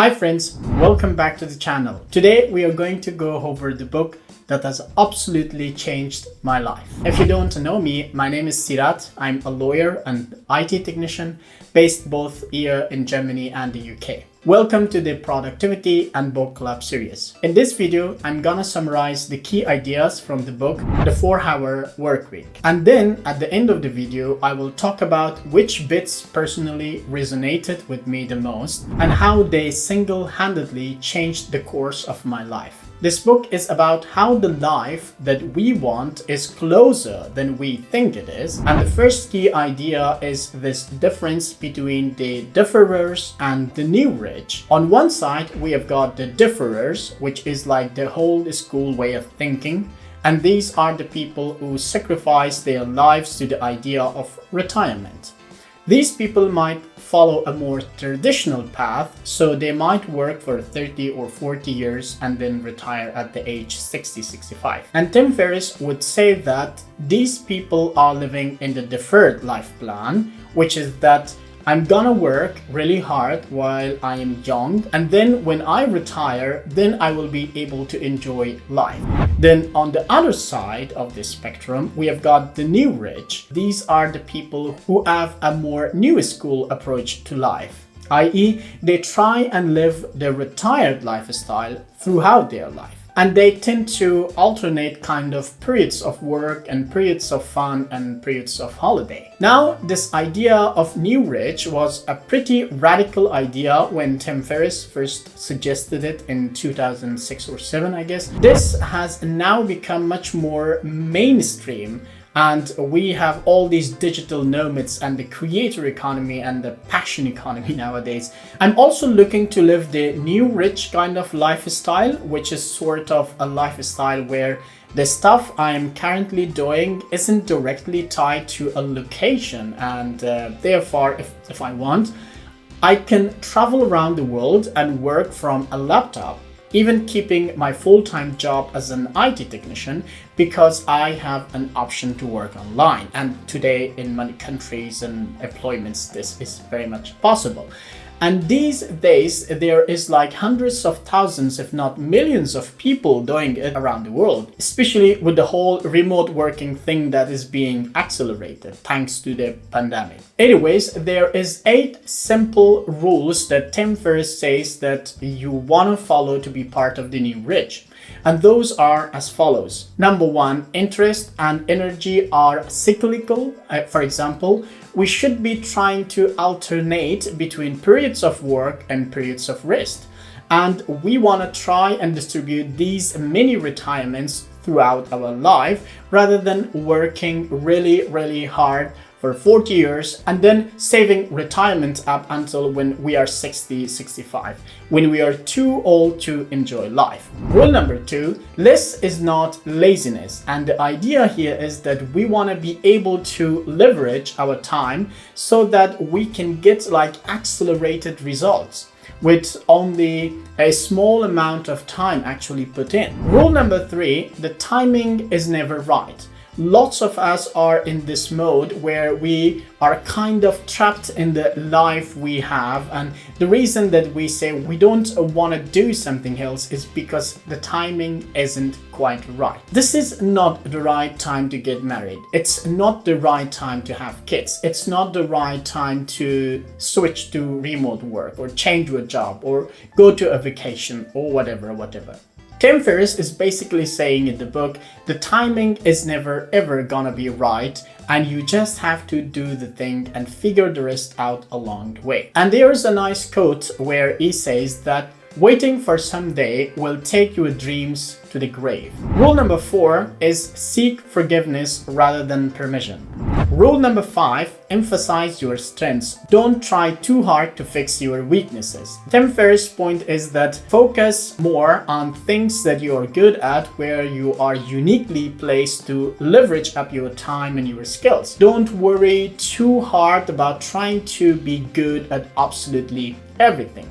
Hi friends, welcome back to the channel. Today we are going to go over the book that has absolutely changed my life. If you don't know me, my name is Sirat. I'm a lawyer and IT technician based both here in Germany and the UK. Welcome to the Productivity and Book Club series. In this video, I'm gonna summarize the key ideas from the book, The 4-Hour Workweek. And then at the end of the video, I will talk about which bits personally resonated with me the most and how they single-handedly changed the course of my life. This book is about how the life that we want is closer than we think it is. And the first key idea is this difference between the differers and the new rich. On one side, we have got the differers, which is like the old school way of thinking. And these are the people who sacrifice their lives to the idea of retirement. These people might follow a more traditional path, so they might work for 30 or 40 years and then retire at the age 60-65. And Tim Ferriss would say that these people are living in the deferred life plan, which is that I'm gonna work really hard while I am young, and then when I retire, then I will be able to enjoy life. Then on the other side of the spectrum, we have got the new rich. These are the people who have a more new school approach to life, i.e. they try and live the retired lifestyle throughout their life. And they tend to alternate kind of periods of work and periods of fun and periods of holiday. Now, this idea of new rich was a pretty radical idea when Tim Ferriss first suggested it in 2006 or 7, I guess. This has now become much more mainstream. And we have all these digital nomads and the creator economy and the passion economy nowadays. I'm also looking to live the new rich kind of lifestyle, which is sort of a lifestyle where the stuff I'm currently doing isn't directly tied to a location. And therefore, if I want, I can travel around the world and work from a laptop, even keeping my full-time job as an IT technician, because I have an option to work online. And today in many countries and employments, this is very much possible. And these days, there is like hundreds of thousands, if not millions of people doing it around the world, especially with the whole remote working thing that is being accelerated thanks to the pandemic. Anyways, there is 8 simple rules that Tim Ferriss says that you want to follow to be part of the new rich. And those are as follows. Number 1, interest and energy are cyclical. For example, we should be trying to alternate between periods of work and periods of rest. And we want to try and distribute these mini retirements throughout our life rather than working really hard for 40 years and then saving retirement up until when we are 60, 65, when we are too old to enjoy life. Rule number 2, less is not laziness. And the idea here is that we want to be able to leverage our time so that we can get like accelerated results with only a small amount of time actually put in. Rule number 3, the timing is never right. Lots of us are in this mode where we are kind of trapped in the life we have, and the reason that we say we don't want to do something else is because the timing isn't quite right. This is not the right time to get married. It's not the right time to have kids. It's not the right time to switch to remote work or change your job or go to a vacation or whatever. Tim Ferriss is basically saying in the book, the timing is never ever gonna be right, and you just have to do the thing and figure the rest out along the way. And there's a nice quote where he says that waiting for someday will take your dreams to the grave. Rule number 4 is seek forgiveness rather than permission. Rule number 5, emphasize your strengths. Don't try too hard to fix your weaknesses. Tim Ferriss' point is that focus more on things that you are good at, where you are uniquely placed to leverage up your time and your skills. Don't worry too hard about trying to be good at absolutely everything.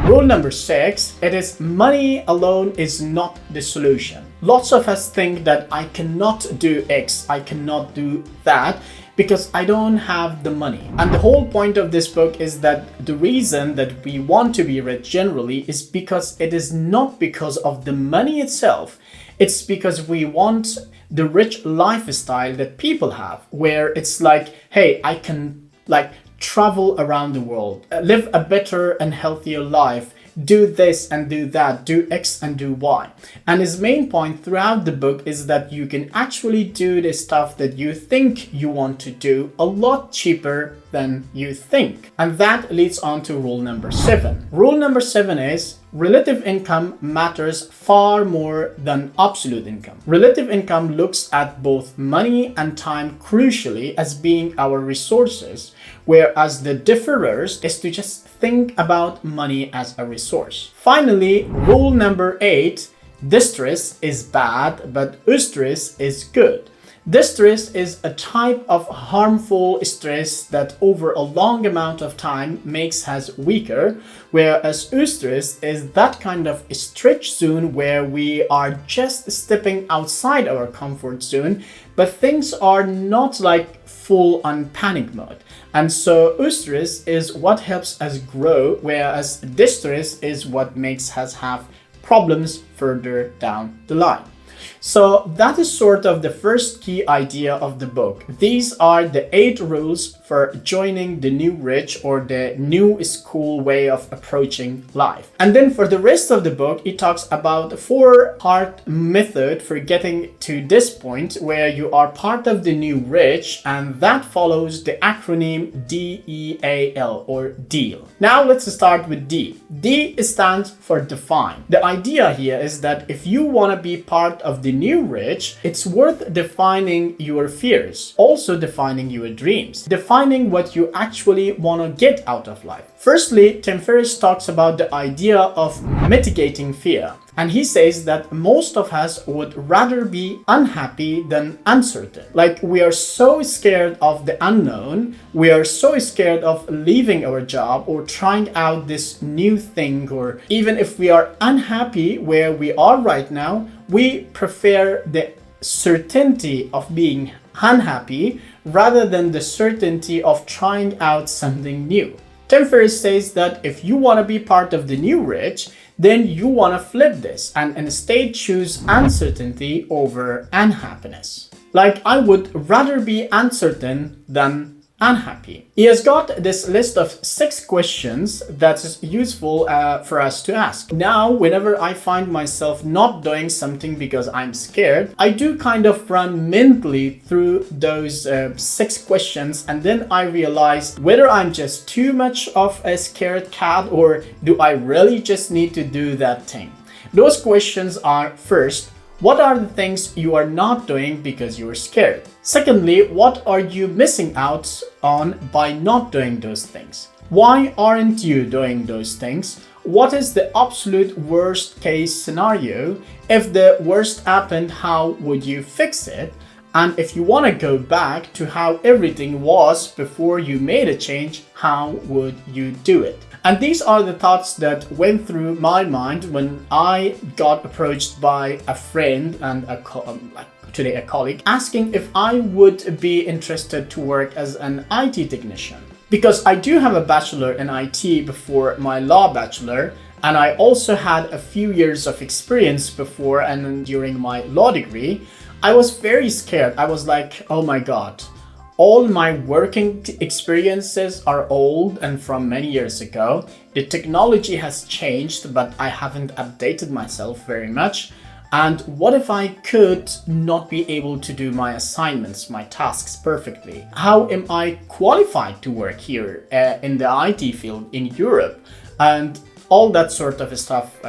Rule number 6, it is money alone is not the solution. Lots of us think that I cannot do X, I cannot do that. because I don't have the money. And the whole point of this book is that the reason that we want to be rich generally is because it is not because of the money itself. It's because we want the rich lifestyle that people have, where it's like, hey, I can like travel around the world, live a better and healthier life, do this and do that, do X and do Y. And his main point throughout the book is that you can actually do the stuff that you think you want to do a lot cheaper than you think. And that leads on to rule number 7. Rule number 7 is relative income matters far more than absolute income. Relative income looks at both money and time crucially as being our resources, whereas the differers is to just think about money as a resource. Finally, rule number 8, distress is bad, but eustress is good. Distress is a type of harmful stress that over a long amount of time makes us weaker, whereas eustress is that kind of stretch zone where we are just stepping outside our comfort zone, but things are not like full on panic mode. And so eustress is what helps us grow, whereas distress is what makes us have problems further down the line. So that is sort of the first key idea of the book. These are the 8 rules for joining the new rich, or the new school way of approaching life. And then for the rest of the book, it talks about the 4-part method for getting to this point where you are part of the new rich, and that follows the acronym DEAL, or DEAL. Now let's start with D. D stands for define. The idea here is that if you want to be part of the new rich, it's worth defining your fears, also defining your dreams, defining what you actually want to get out of life. Firstly, Tim Ferriss talks about the idea of mitigating fear. And he says that most of us would rather be unhappy than uncertain. Like, we are so scared of the unknown, we are so scared of leaving our job or trying out this new thing, or even if we are unhappy where we are right now, we prefer the certainty of being unhappy rather than the certainty of trying out something new. Tim Ferriss says that if you want to be part of the new rich, then you want to flip this and instead choose uncertainty over unhappiness. Like, I would rather be uncertain than unhappy. He has got this list of 6 questions that is useful for us to ask. Now, whenever I find myself not doing something because I'm scared, I do kind of run mentally through those 6 questions, and then I realize whether I'm just too much of a scared cat, or do I really just need to do that thing. Those questions are: first, what are the things you are not doing because you're scared? Secondly, what are you missing out on by not doing those things? Why aren't you doing those things? What is the absolute worst case scenario? If the worst happened, how would you fix it? And if you want to go back to how everything was before you made a change, how would you do it? And these are the thoughts that went through my mind when I got approached by a friend and a colleague asking if I would be interested to work as an IT technician. Because I do have a bachelor in IT before my law bachelor, and I also had a few years of experience before and during my law degree. I was very scared. I was like, oh my God, all my working experiences are old and from many years ago. The technology has changed, but I haven't updated myself very much. And what if I could not be able to do my assignments, my tasks perfectly? How am I qualified to work here in the IT field in Europe? And all that sort of stuff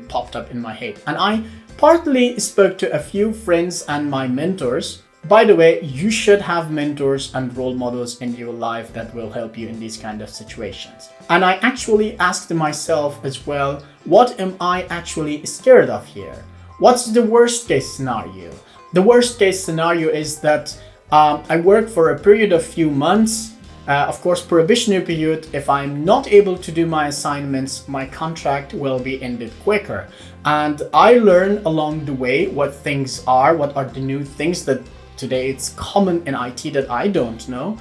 popped up in my head. And I partly spoke to a few friends and my mentors. By the way, you should have mentors and role models in your life that will help you in these kind of situations. And I actually asked myself as well, what am I actually scared of here? What's the worst case scenario? The worst case scenario is that I work for a period of few months. Of course, probationary period. If I'm not able to do my assignments, my contract will be ended quicker. And I learn along the way what things are, what are the new things that today it's common in IT that I don't know,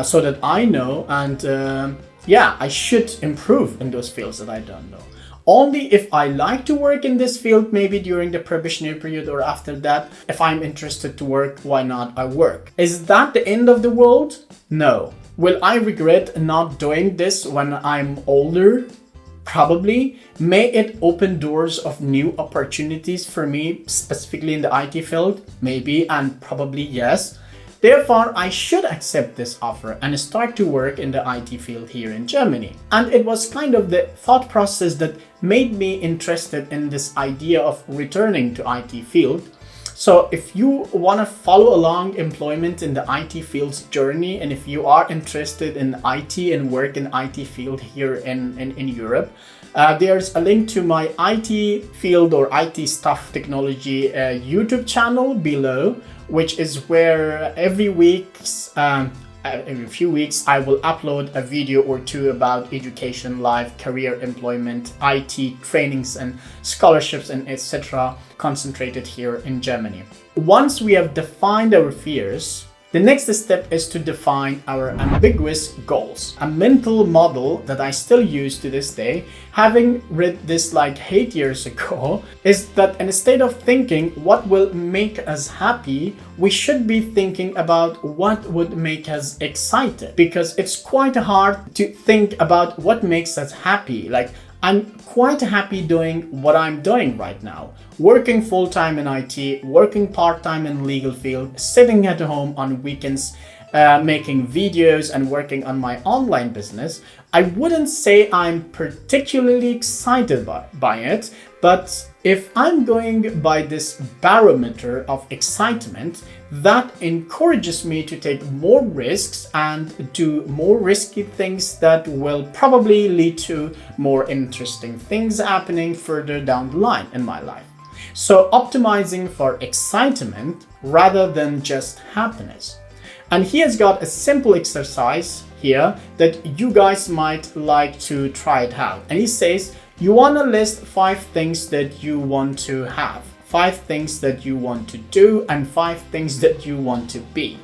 so that I know, and yeah, I should improve in those fields that I don't know. Only if I like to work in this field, maybe during the probationary period or after that, if I'm interested to work, why not I work? Is that the end of the world? No. Will I regret not doing this when I'm older? Probably. May it open doors of new opportunities for me, specifically in the IT field? Maybe, and probably yes. Therefore, I should accept this offer and start to work in the IT field here in Germany. And it was kind of the thought process that made me interested in this idea of returning to IT field. So if you want to follow along employment in the IT field's journey, and if you are interested in IT and work in IT field here in Europe, there's a link to my IT field or IT stuff technology YouTube channel below, which is where every few weeks I will upload a video or two about education, life, career, employment, IT trainings and scholarships and etc. concentrated here in Germany. Once we have defined our fears, the next step is to define our ambiguous goals. A mental model that I still use to this day, having read this like 8 years ago, is that instead of thinking what will make us happy, we should be thinking about what would make us excited. Because it's quite hard to think about what makes us happy. Like, I'm quite happy doing what I'm doing right now. Working full-time in IT, working part-time in legal field, sitting at home on weekends, making videos and working on my online business. I wouldn't say I'm particularly excited by it, but if I'm going by this barometer of excitement, that encourages me to take more risks and do more risky things that will probably lead to more interesting things happening further down the line in my life. So optimizing for excitement rather than just happiness. And he has got a simple exercise here that you guys might like to try it out. And he says, you want to list 5 things that you want to have, 5 things that you want to do, and 5 things that you want to be.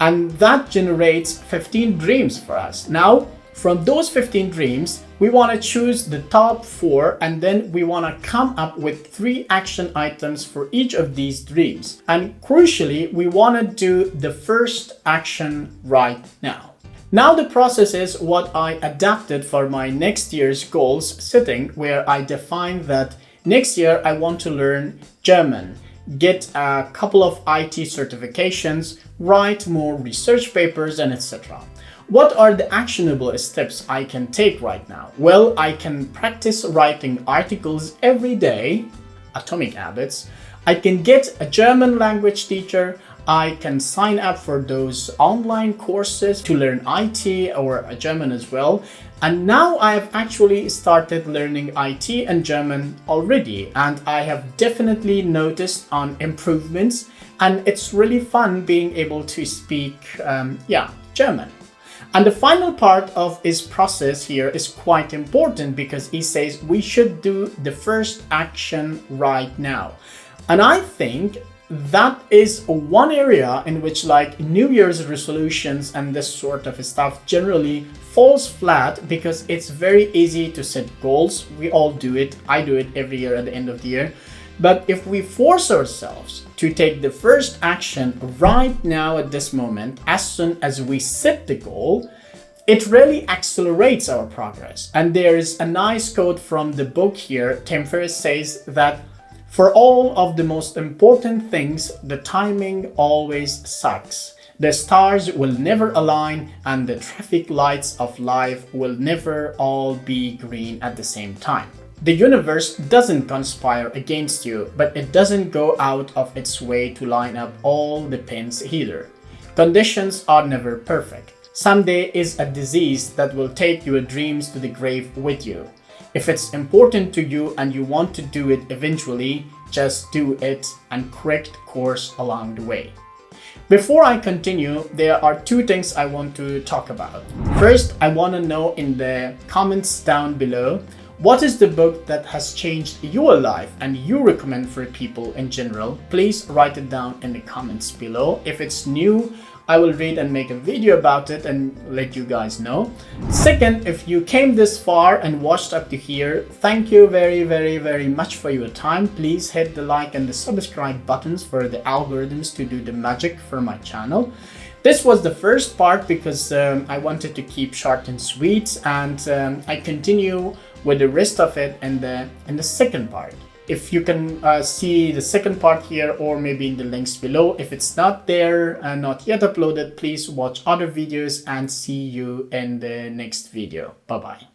And that generates 15 dreams for us. Now, from those 15 dreams, we want to choose the top 4, and then we want to come up with 3 action items for each of these dreams. And crucially, we want to do the first action right now. Now the process is what I adapted for my next year's goals setting, where I defined that next year I want to learn German, get a couple of IT certifications, write more research papers, and etc. What are the actionable steps I can take right now? Well, I can practice writing articles every day, atomic habits. I can get a German language teacher. I can sign up for those online courses to learn IT or German as well. And now I have actually started learning IT and German already, and I have definitely noticed on improvements, and it's really fun being able to speak German. And the final part of his process here is quite important, because he says we should do the first action right now. And I think that is one area in which like New Year's resolutions and this sort of stuff generally falls flat, because it's very easy to set goals. We all do it. I do it every year at the end of the year. But if we force ourselves to take the first action right now at this moment, as soon as we set the goal, it really accelerates our progress. And there is a nice quote from the book here. Ferriss says that for all of the most important things, the timing always sucks. The stars will never align, and the traffic lights of life will never all be green at the same time. The universe doesn't conspire against you, but it doesn't go out of its way to line up all the pins either. Conditions are never perfect. Someday is a disease that will take your dreams to the grave with you. If it's important to you and you want to do it eventually, just do it and correct course along the way. Before I continue, there are 2 things I want to talk about. First, I want to know in the comments down below, What is the book that has changed your life and you recommend for people in general? Please write it down in the comments below. If it's new, I will read and make a video about it and let you guys know. Second, if you came this far and watched up to here, thank you very much for your time. Please hit the like and the subscribe buttons for the algorithms to do the magic for my channel. This was the first part because I wanted to keep short and sweet, and I continue with the rest of it in the second part. If you can see the second part here, or maybe in the links below. If it's not there and not yet uploaded, please watch other videos and see you in the next video. Bye bye.